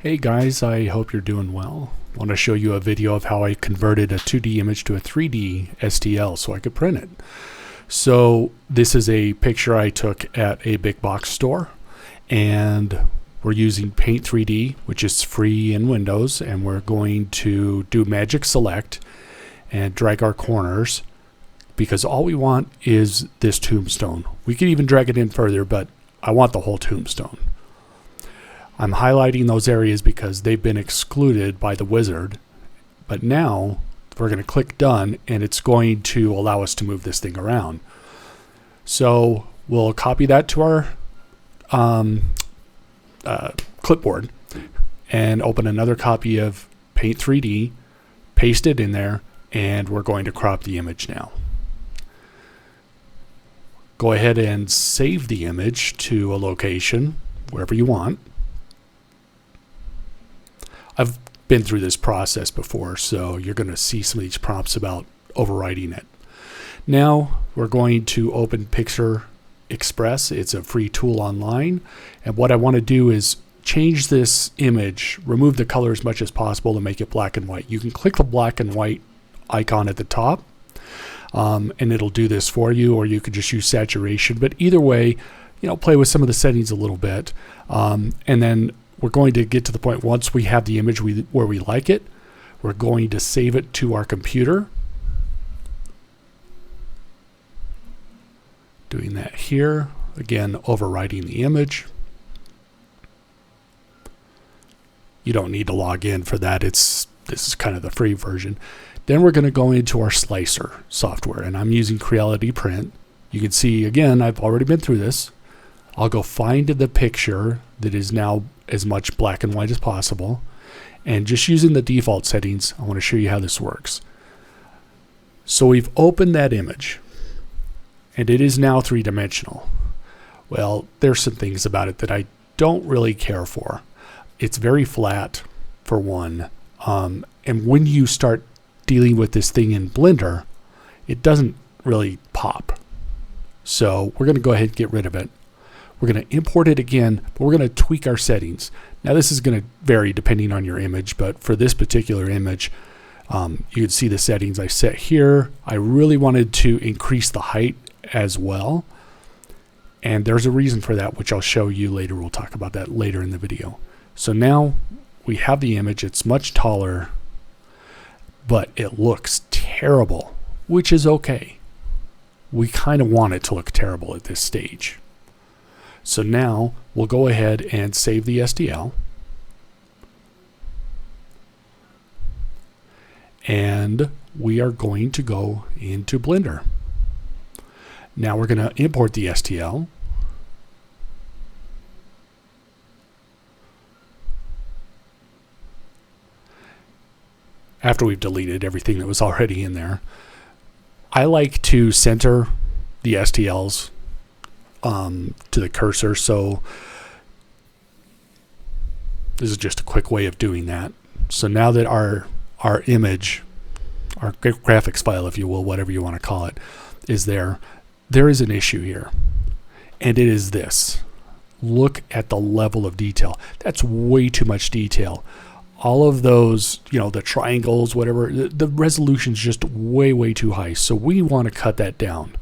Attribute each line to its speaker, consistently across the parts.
Speaker 1: Hey guys, I hope you're doing well. I want to show you a video of how I converted a 2D image to a 3D STL so I could print it. So this is a picture I took at a big box store, and we're using Paint 3D, which is free in Windows, and we're going to do Magic Select and drag our corners because all we want is this tombstone. We could even drag it in further, but I want the whole tombstone. I'm highlighting those areas because they've been excluded by the wizard, but now we're going to click done and it's going to allow us to move this thing around. So we'll copy that to our clipboard and open another copy of Paint 3D, paste it in there, and we're going to crop the image now. Go ahead and save the image to a location wherever you want. I've been through this process before, so you're going to see some of these prompts about overwriting it. Now we're going to open Picture Express. It's a free tool online, and what I want to do is change this image, remove the color as much as possible to make it black and white. You can click the black and white icon at the top, and it'll do this for you, or you could just use saturation. But either way, play with some of the settings a little bit, and then we're going to get to the point once we have the image where we like it, we're going to save it to our computer. Doing that here, again, overwriting the image. You don't need to log in for that. This is kind of the free version. Then we're going to go into our slicer software, and I'm using Creality Print. You can see, again, I've already been through this. I'll go find the picture that is now as much black and white as possible, and just using the default settings, I want to show you how this works. So we've opened that image, and it is now three-dimensional. Well, there's some things about it that I don't really care for. It's very flat, for one, and when you start dealing with this thing in Blender, it doesn't really pop. So we're going to go ahead and get rid of it. We're going to import it again, but we're going to tweak our settings. Now this is going to vary depending on your image, but for this particular image, you can see the settings I set here. I really wanted to increase the height as well, and there's a reason for that, which I'll show you later. We'll talk about that later in the video. So now we have the image. It's much taller, but it looks terrible, which is okay. We kind of want it to look terrible at this stage. So now we'll go ahead and save the STL. And we are going to go into Blender. Now we're going to import the STL. After we've deleted everything that was already in there. I like to center the STLs to the cursor, so this is just a quick way of doing that. So now that our image, our graphics file, if you will, whatever you want to call it, is there is an issue here, and it is this. Look at the level of detail. That's way too much detail. All of those, the triangles, whatever, the resolution is just way too high, so we want to cut that down.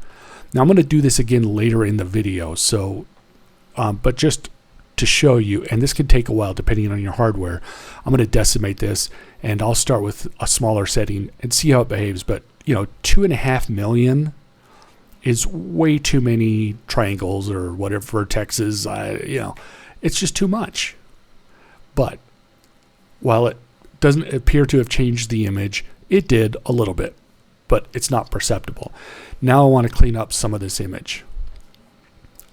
Speaker 1: Now I'm going to do this again later in the video, so but just to show you, and this can take a while depending on your hardware, I'm going to decimate this, and I'll start with a smaller setting and see how it behaves. But 2.5 million is way too many triangles or whatever vertexes. It's just too much. But while it doesn't appear to have changed the image, it did a little bit, but it's not perceptible. Now I want to clean up some of this image.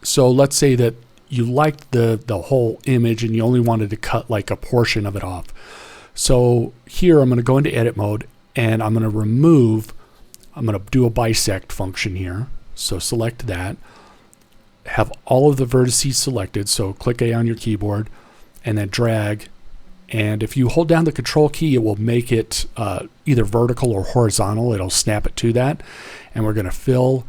Speaker 1: So let's say that you liked the whole image and you only wanted to cut like a portion of it off. So here I'm going to go into edit mode, and I'm going to do a bisect function here. So select that, have all of the vertices selected, so click A on your keyboard and then drag. And if you hold down the control key, it will make it either vertical or horizontal. It'll snap it to that. And we're going to fill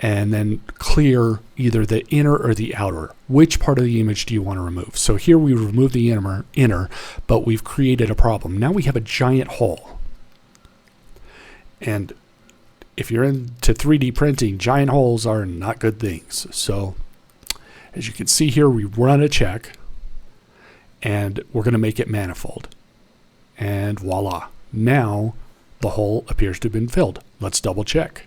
Speaker 1: and then clear either the inner or the outer. Which part of the image do you want to remove? So here we remove the inner, but we've created a problem. Now we have a giant hole. And if you're into 3D printing, giant holes are not good things. So as you can see here, we run a check, and we're going to make it manifold. And voila. Now the hole appears to have been filled. Let's double check.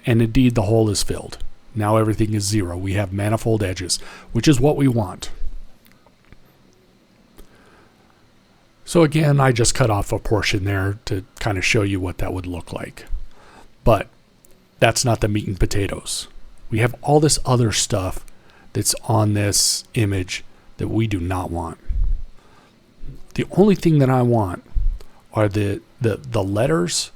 Speaker 1: And indeed, the hole is filled. Now everything is 0. We have manifold edges, which is what we want. So again, I just cut off a portion there to kind of show you what that would look like. But that's not the meat and potatoes. We have all this other stuff that's on this image that we do not want. The only thing that I want are the letters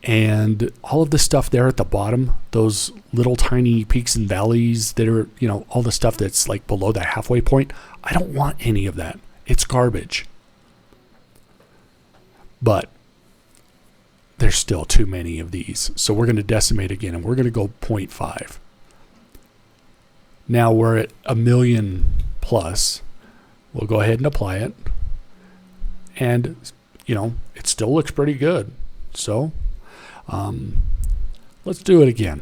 Speaker 1: and all of the stuff there at the bottom, those little tiny peaks and valleys that are, all the stuff that's like below the halfway point. I don't want any of that. It's garbage. But there's still too many of these. So we're going to decimate again, and we're going to go 0.5. Now we're at 1 million plus. We'll go ahead and apply it. And, it still looks pretty good. So let's do it again.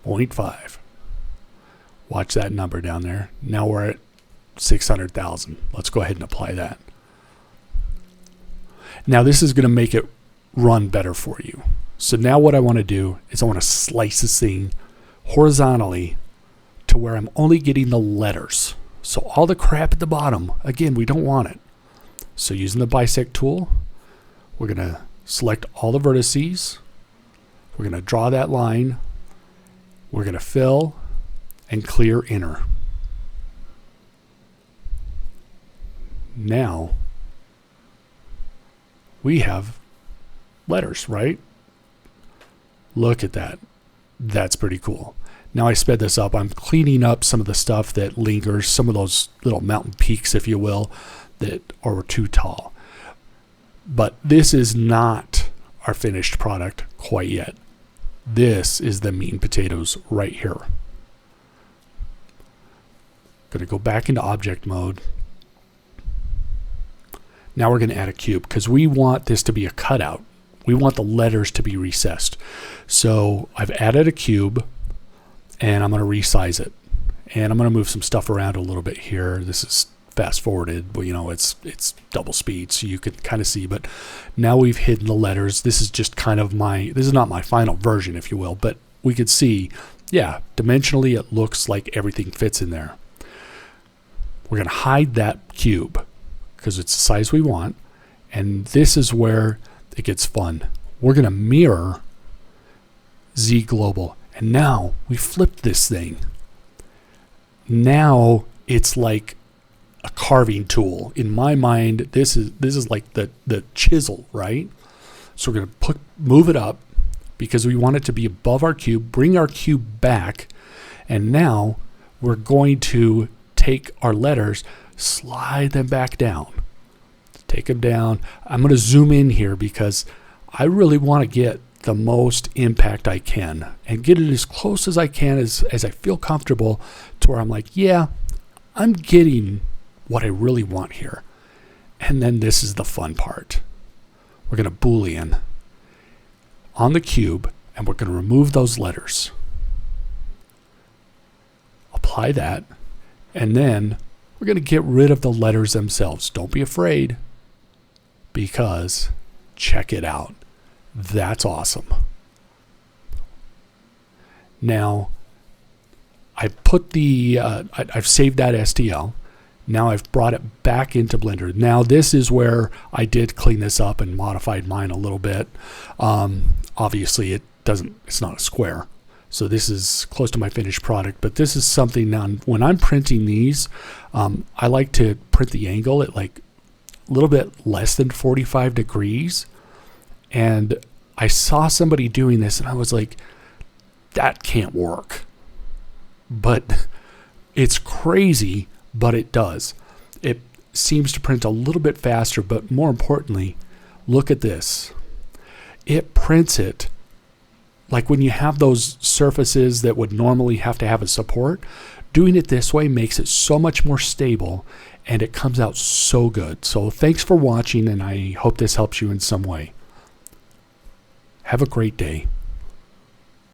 Speaker 1: 0.5. Watch that number down there. Now we're at 600,000. Let's go ahead and apply that. Now this is going to make it run better for you. So now what I want to do is I want to slice this thing horizontally to where I'm only getting the letters. So all the crap at the bottom, again, we don't want it. So using the bisect tool, we're going to select all the vertices. We're going to draw that line. We're going to fill and clear inner. Now we have letters, right? Look at that. That's pretty cool. Now I sped this up. I'm cleaning up some of the stuff that lingers, some of those little mountain peaks, if you will, that are too tall. But this is not our finished product quite yet. This is the meat and potatoes right here. Going to go back into object mode. Now we're going to add a cube because we want this to be a cutout. We want the letters to be recessed. So I've added a cube, and I'm going to resize it. And I'm going to move some stuff around a little bit here. This is fast forwarded, but it's double speed, so you can kind of see. But now we've hidden the letters. This is just kind of this is not my final version, if you will, but we could see, yeah, dimensionally it looks like everything fits in there. We're going to hide that cube because it's the size we want. And this is where it gets fun. We're going to mirror Z global. And now we flipped this thing. Now it's like a carving tool. In my mind, this is like the chisel, right? So we're going to move it up because we want it to be above our cube, bring our cube back, and now we're going to take our letters, slide them back down. Take them down. I'm going to zoom in here because I really want to get the most impact I can and get it as close as I can as I feel comfortable to where I'm like, yeah, I'm getting what I really want here. And then this is the fun part. We're going to Boolean on the cube and we're going to remove those letters. Apply that. And then we're going to get rid of the letters themselves. Don't be afraid because check it out. That's awesome. Now, I put I've saved that STL. Now I've brought it back into Blender. Now this is where I did clean this up and modified mine a little bit. Obviously it's not a square. So this is close to my finished product, but this is something now when I'm printing these, I like to print the angle at like a little bit less than 45 degrees. And I saw somebody doing this and I was like, that can't work. But it's crazy, but it does. It seems to print a little bit faster, but more importantly, look at this. it prints it. Like when you have those surfaces that would normally have to have a support, doing it this way makes it so much more stable, and it comes out so good. So thanks for watching, and I hope this helps you in some way. Have a great day.